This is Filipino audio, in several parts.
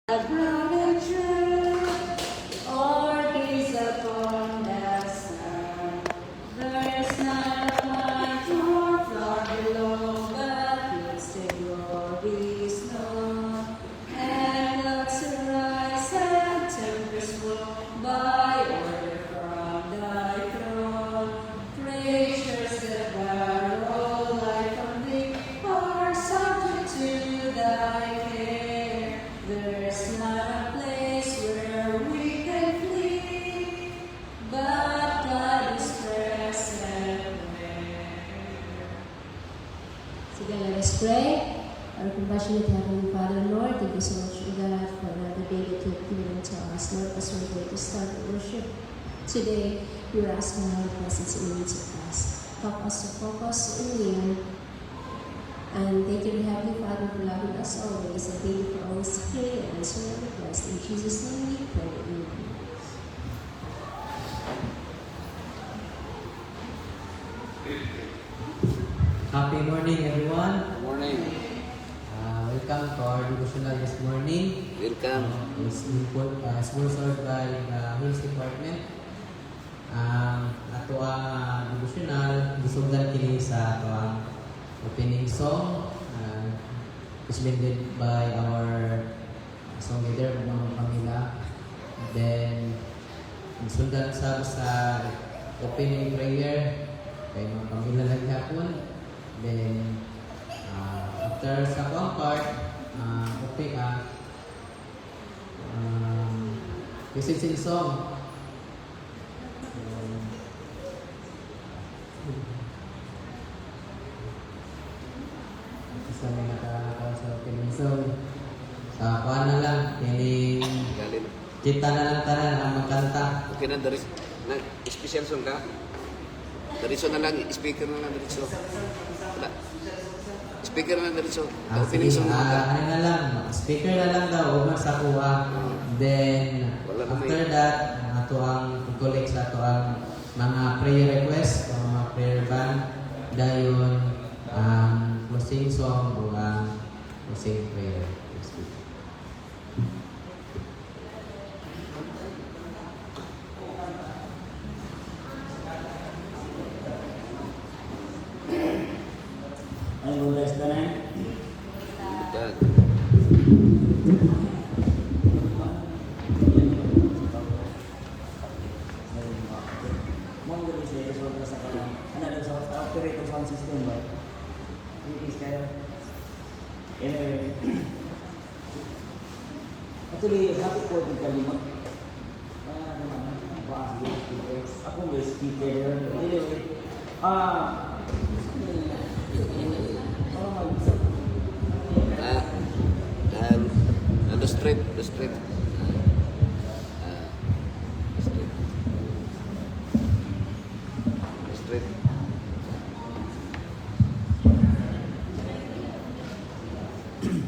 A broken tree, or gaze upon the sun. There is not a light or far below, but looks the glory snow. And clouds arise and tempests flow by order from thy throne. Creatures that borrow life from thee are subject to thy care. There's not a place where we can flee, but God is present there. So then let us pray. Our compassionate Heavenly Father, Lord, thank you so much, O God, for another day that you have given to us. Lord, as we're going to start the worship today, we're asking our presence in the midst of us. Help us to focus in you. And thank you, Heavenly Father, for loving us always. And thank you for always hearing and answering our requests. In Jesus' name we pray. Amen. Happy morning, everyone. Good morning. Welcome to our devotional this morning. Welcome. It's sponsored by the Hills Department. Ato ang devotional gisundan kini sa ato ang opening song, presented by our song leader, Mama Pamela. Then gisundan sa opening prayer kay Mama Pamela lang hapon. Then after sa kong part, sing song. Isa may nakakatawa sa opening song. Sa kuha na lang, piling Galing. kita na lang tanan ang magkanta. Okay na, dari. Special song ka? Dariso na lang, speaker na lang dariso. Wala. Speaker na lang dariso. Opening song na ka. Ano na lang, speaker na lang daw, umar sa kuha. Then, Wala na after may- that, ato ang collect sa ato ang mga prayer request, o mga prayer band, dayon ang closing song o ang closing prayer. Ano ba guys na na? Yan. Mau gani siya sa wala sa kanya. Ano daw sa operator sound system ba? Is kaya. Anyway. Actually, happy po din kalimot. Ako may speaker. Anyway. The street. The street. The street.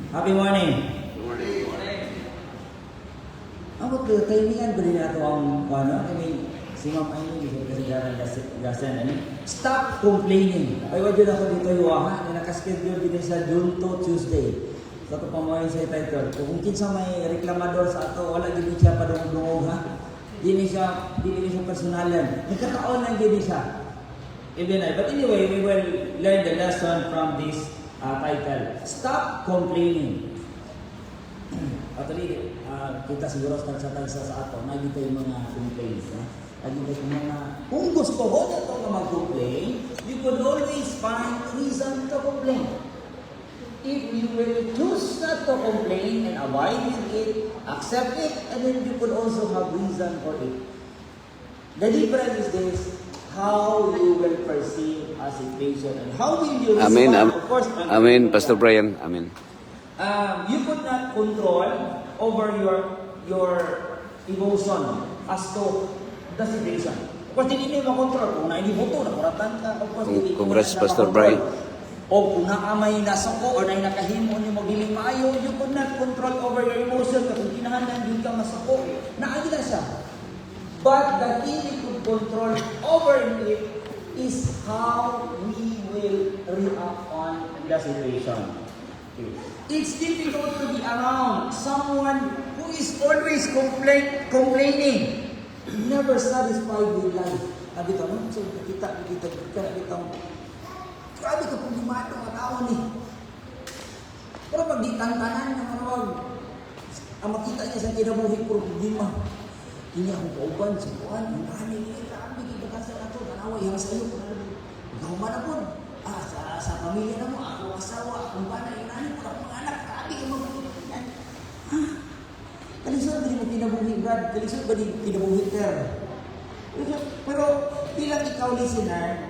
Happy morning. Good morning. Ako timingan ko din ato ang si Ma'am Aimee kasi gasan ani. Stop complaining. Ay wala din ako dito yuha na nakaschedule din sa June to Tuesday. So ito pa mo sa title. Kung kinsa may reklamador sa ato, wala gid siya padungog ha. Dili siya personalan. Nagkataon lang gid siya. Even I. But anyway, we will learn the lesson from this title. Stop complaining. Actually, kita siguro sa ato, nakita yung mga complaints. Nakita yung mga, kung gusto mo na ito na mag-complain, you could always find reason to complain. If you will choose not to complain and abide with it, accept it, and then you could also have reason for it. The difference is this, how you will perceive a situation and how will you respond. Amen. Of course, Amen, Pastor Brian. Amen. You could not control over your emotion as to the situation. Of course, hindi mo control. Kung nainiboto, nakuratan ka, of course, hindi mo Congrats, na Pastor makontrol. Brian. O kung naamay nasuko or nakahimo niyo magiling maayo, you could not control over your emotion. Kung kinahanglan yun ka masuko, naagi na siya. But the thing we could control over it is how we will react on the situation. Okay. It's difficult to be around someone who is always complaining, never satisfied with life. Sabi ka, so kita, grabe ka pong limato ang tao ni. Pero pag di tantanan ng mga ang makita niya sa kinabuhi puro problema. Hindi akong kauban, sa buwan, ang kanin niya, grabe, kibagasa na ito, nanaway, yung sa'yo, ikaw man ako, sa pamilya na mo, ako asawa, akong bana, yung nanin ko, akong mga anak, grabe, yung mga yan. Kalisod ba di mo kinabuhi, Brad? Kalisod ba di kinabuhi, Ter? Pero, bilang ikaw listener,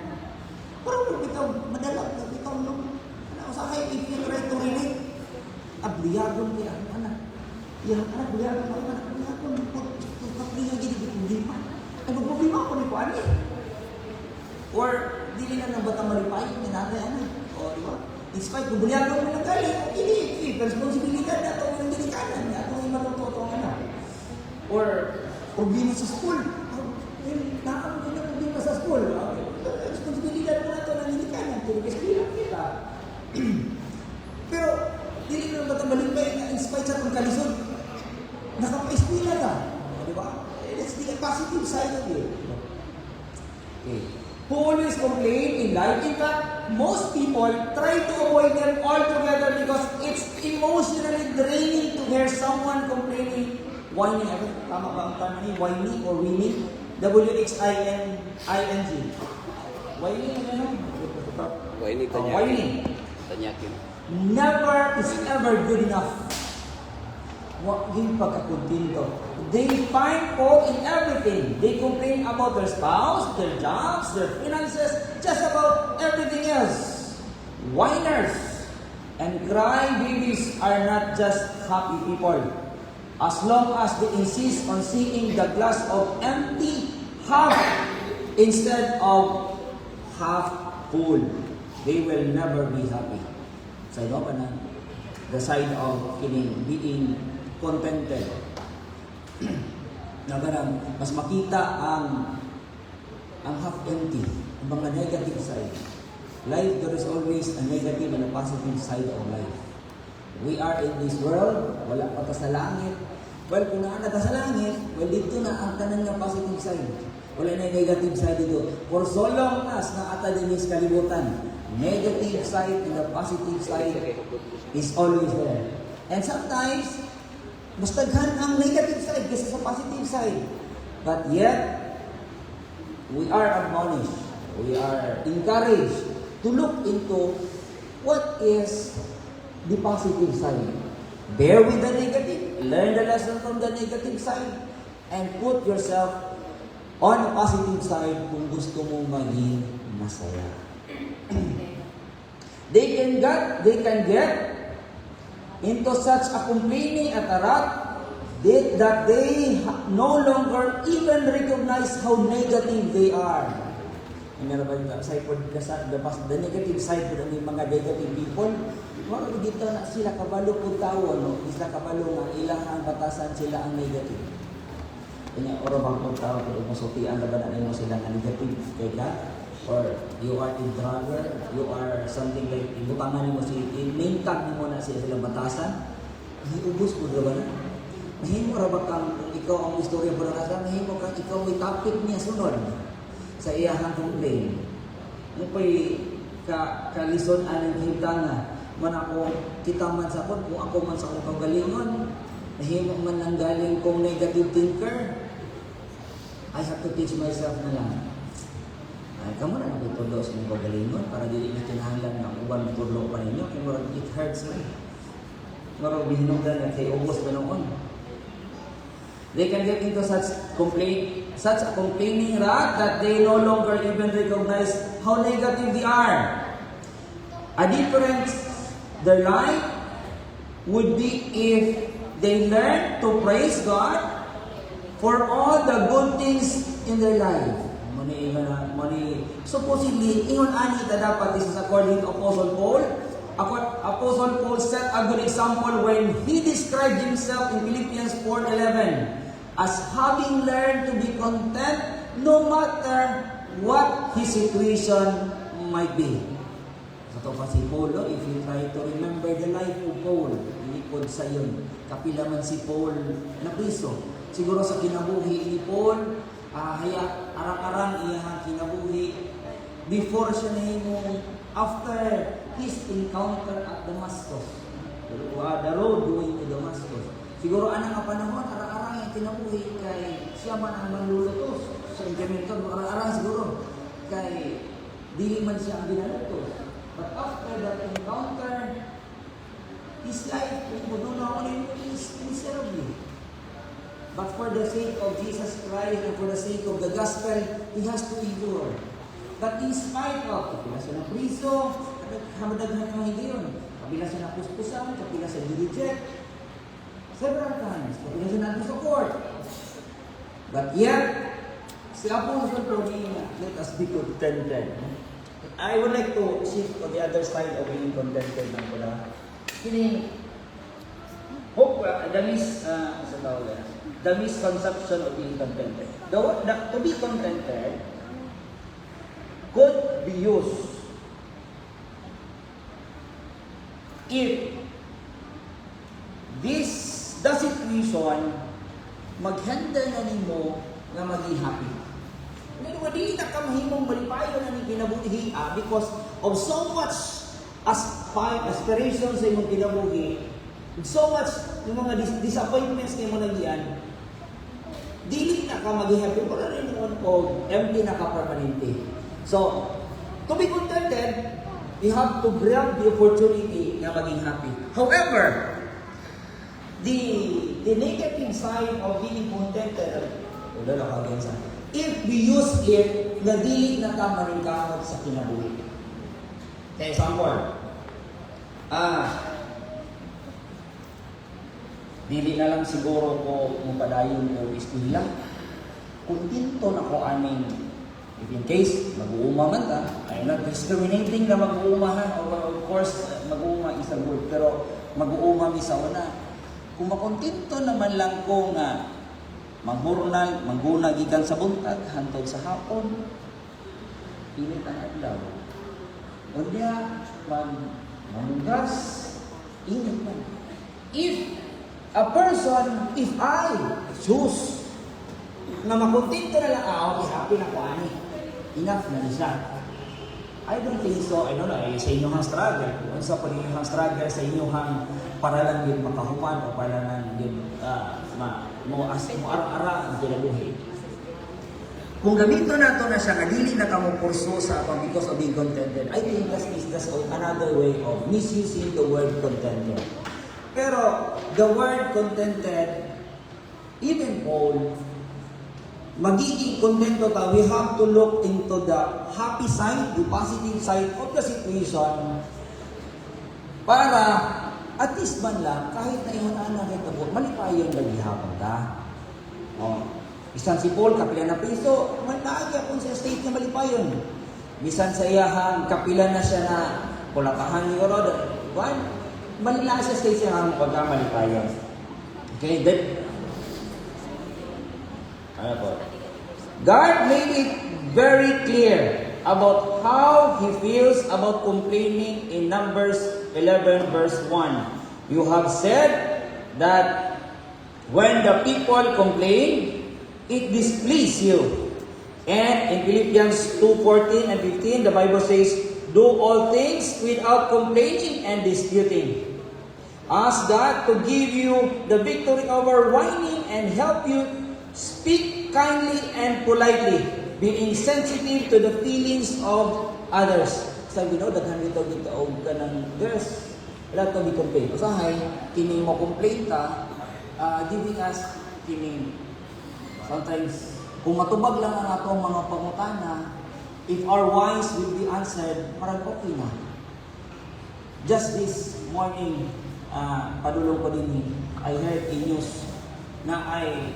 parang ikaw, madalang, ikaw, usahay, if you try to relate, abliyagon kaya ang anak. Yang anak abliyagon ako, anak abliyagon, kapliyo gini, problema. Ay, magproblema ako ni Kuani. Or, dili na ng batang malipay, ni nanay, ano? O, di ba? In spite, bubliyagon mo ng galing, hindi, responsibilidad na ito, yung dinikanan, na ito yung matututo ang anak. Or, problema sa school. Nakakapagin na problema sa school. Responsibilidad mo na ito ng dinikanan, tinigil kita. Pero, dili na ng batang malipay, na in spite sa itong kalisod, nakapa-eskwila ka. Di ba? That's the positive side of it. Okay. Who always complain in life? In fact, most people try to avoid them altogether because it's emotionally draining to hear someone complaining, whining. Tama ba ang tama ni? Whining or winning? W-H-I-N-I-N-G. Whining, ano? Whining, tanyakin. Whining. Tanyakin. Never is ever good enough. Yung pagkakuntinto. They find fault in everything. They complain about their spouse, their jobs, their finances, just about everything else. Whiners and crying babies are not just happy people. As long as they insist on seeing the glass of empty half instead of half full, they will never be happy. Sa ino pa na, the side of being contented. Nagarang, mas makita ang half empty, ang mga negative side. Life, there is always a negative and a positive side of life. We are in this world, wala pa ta sa langit. Well, kung naana ta sa langit, well, dito na ang tanan nga positive side. Wala na negative side dito. For so long as naata din is kalibutan, negative side and the positive side is always there. And sometimes, mas daghan ang negative side kaysa sa positive side. But yet, we are admonished, we are encouraged to look into what is the positive side. Bear with the negative, learn the lesson from the negative side, and put yourself on the positive side kung gusto mong maging masaya. They can get into such a complaining at a rut that they no longer even recognize how negative they are. Meron ba yung the negative side po ng mga negative people? Wala dito na sila kabalo po tao, no? Sila kabalo nga ilang ang batasan sila ang negative. Kanya oro bang po tao kung masultian na ba na mo sila ang negative? Kaya or you are a drugger, you are something like ibutangan mo si main tag mo na sila batasan, hiubos po ba na? Mahimo ra ba kang ikaw ang istorya po na sa mahimo kang ikaw may topic niya sunod sa iyahang complain. Ano pa'y kalison anong hintanga man ako kita man sa kung ako man sa akong kagalingon, mahimo man ang galing kong negative thinker. I have to teach myself na lang. Ay, kamu na nagtutulo sa mga galingon para dili na kinahanglan na uban tulo pa ninyo kung marag it hurts me. Marag bihinugdan na kay ubos pa noon. They can get into such a complaining rut that they no longer even recognize how negative they are. A difference their life would be if they learn to praise God for all the good things in their life. Supposedly, ingon ani ta dapat this is according to Apostle Paul. Apostle Paul set a good example when he described himself in Philippians 4:11 as having learned to be content no matter what his situation might be. Sa to pa si Paul, no? If you try to remember the life of Paul, ilikod sa yun. Kapila man si Paul na priso. Siguro sa kinabuhi ni Paul, haya arang-arang iyang kinabuhi before siya nahimong after his encounter at Damascus. The road going to Damascus. Siguro anang nga panahon, arang-arang yung kinabuhi kay siya man ang manlulutos. Sa implementor, arang-arang siguro kay dili man siya ang binalutos. But after that encounter, his life, is miserably. But for the sake of Jesus Christ and for the sake of the gospel, he has to endure. But in spite of, kapila siya ng priso, hamadaghan ng hindi yun. Kapila siya ng puspusan, kapila siya direject. Several times, kapila siya ng sa court. But yet, si Apostle Paul, let us be contented. I would like to shift to the other side of being contented ng pula. Kini, hope, the misconception of being contented. To be contented could be used if the situation mag-handle na nimo nga maging happy. Dili na ka mahimong malipayon na ni kinabuhi because of so much aspiration sa imong kinabuhi, so much yung mga disappointments na imong nagian, dili na ka maging happy, wala rin o empty na ka permanente. So, to be contented, you have to grab the opportunity na maging happy. However, the negative side of being contented, if we use it, na dili na ka maningkamot sa kinabuhi. Okay, example. Dili na lang siguro ko mupadayon ko eskwela. Kuntinto na ko aning, if in case, mag-uuma man ta, I'm not discriminating na mag-uumahan, or of course, mag-uuma is a good, pero mag-uuma mi sa una. Kung makontinto naman lang ko nga, manghurnal, mangguna gikan sa buntag, hantod sa hapon, pilit ang adlaw. Unya, manunggas, init man. If I choose na makontinto na lang, okay, happy na ko ani, enough na siya. I don't think so. I don't know, sa inyong struggle. Kung sa inyong struggle, sa inyong para lang din makahuman o para lang din mo ara-ara ang kinabuhi. Kung gamito na ito na siya, dili na kamo kurso sa apang because of being contented, I think that's another way of misusing the word contented. Pero, the word contented, even Paul, magiging kontento ka, we have to look into the happy side, the positive side of the situation para at least man lang, kahit na ihunan na ito po, malipayon na gihapon ka. Bisan si Paul, kapila na priso, naagya po sa state na malipayon. Bisan sa iyahan, kapila na siya na kulakahan ni Orod. Malila siya state siya ang pagkamalipayon. Okay, then, ano po? God made it very clear about how He feels about complaining in Numbers 11 verse 1. You have said that when the people complain, it displeases you. And in Philippians 2:14 and 15, the Bible says, do all things without complaining and disputing. Ask God to give you the victory over whining and help you speak kindly and politely, being sensitive to the feelings of others. Sabi no, daghan dito og kanang verse, wala to be complain. Usahay, kini mo complain ta, giving us kini. Sometimes, kung matubag lang ang atong mga pangutana, if our whys will be answered, parang okay na. Just this morning, padulong ko din, I heard a news na ay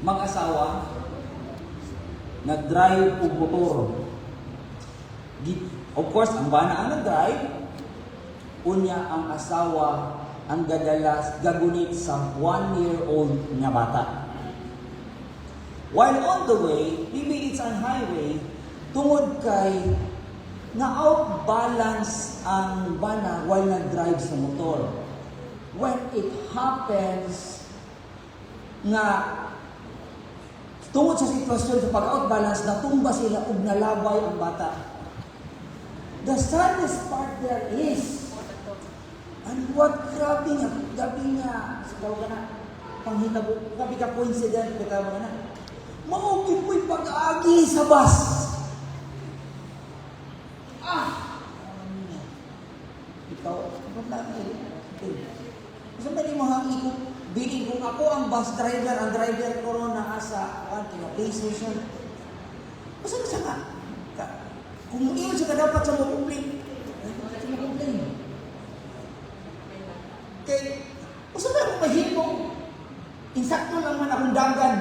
mag-asawa nag-drive og motor. Of course, ang bana ang nag-drive, unya ang asawa ang gagunit sa 1-year-old nga bata. While on the way, maybe it's on highway, tungod kay na-outbalance ang bana while nag-drive sa motor. When it happens nga tungod sa sitwasyon sa pag-outbalance, natumba sila ug nalabay ang bata. The saddest part there is, and what grabe nga, sabaw ka na, panghitabo, grabe ka coincident, kita mo na, maugin mo'y pag-agi sa bus. Ikaw, ba't lang Gusto ba di mo ikot, biling kung ako ang bus driver, ang driver ko ron na asa, PlayStation. Basta siya ka. Kung iyon siya ka dapat sa mga complain. Sa mga complain. Kaya, basta ba akong mahimong, insakto lang man akong dagan.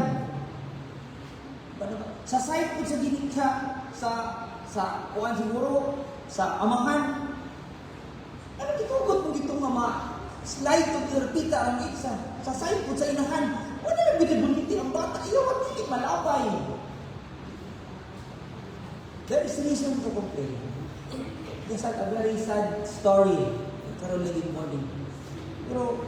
Sa side ko sa ginig ka, sa kuwan siguro, sa amahan. Ano gitugot mo gitong mama? Slide to your tita ang isa. Sa side po sa inahan. Wala na binibuniti ang bata. Iyo, wag hindi malabay. There is reason to complain. There's a very sad story. Karoon lagi morning. Pero,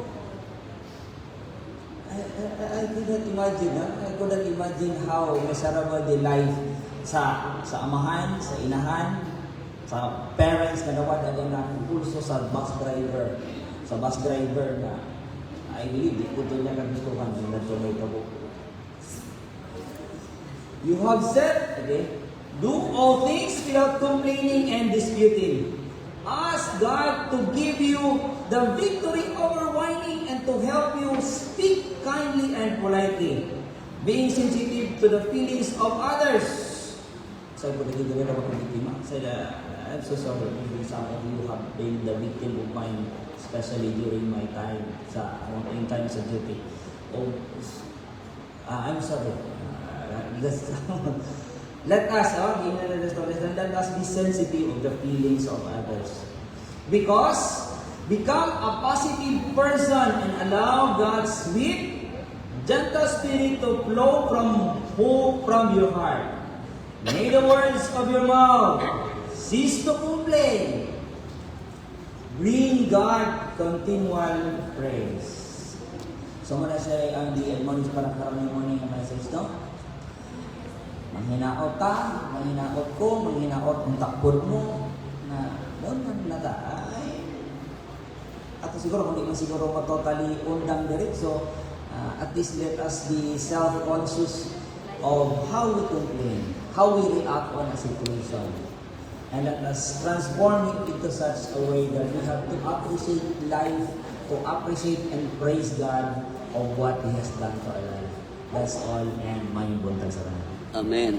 I couldn't imagine, I couldn't imagine how miserable the life sa amahan, sa inahan, sa parents na nawad agad na pulso sa bus driver. Sa bus driver na I believe di po doon niya kagustuhan yung nagtumay tabo. You have said, okay, do all things without complaining and disputing. Ask God to give you the victory over whining and to help you speak kindly and politely, being sensitive to the feelings of others. Sabi ko, nagigawin na ba kung biktima? Sabi I'm so sorry if some of you have been the victim of mine, especially during my time in time sa duty. I'm sorry. Let us be sensitive of the feelings of others. Because become a positive person and allow God's sweet, gentle spirit to flow from your heart. May the words of your mouth cease to complain. Bring God continual praise. So muna siya ang di-admonish para karami mo ng message, no? Manghinaot ka, manghinaot ko, manghinaot ang takbod mo, na doon na ay. At siguro, kung di man siguro totally undang diretso, at least let us be self-conscious of how we complain, how we react on a situation. And let us transform it into such a way that we have to appreciate life, to appreciate and praise God of what He has done for our life. That's all, and may buntag sa Amen.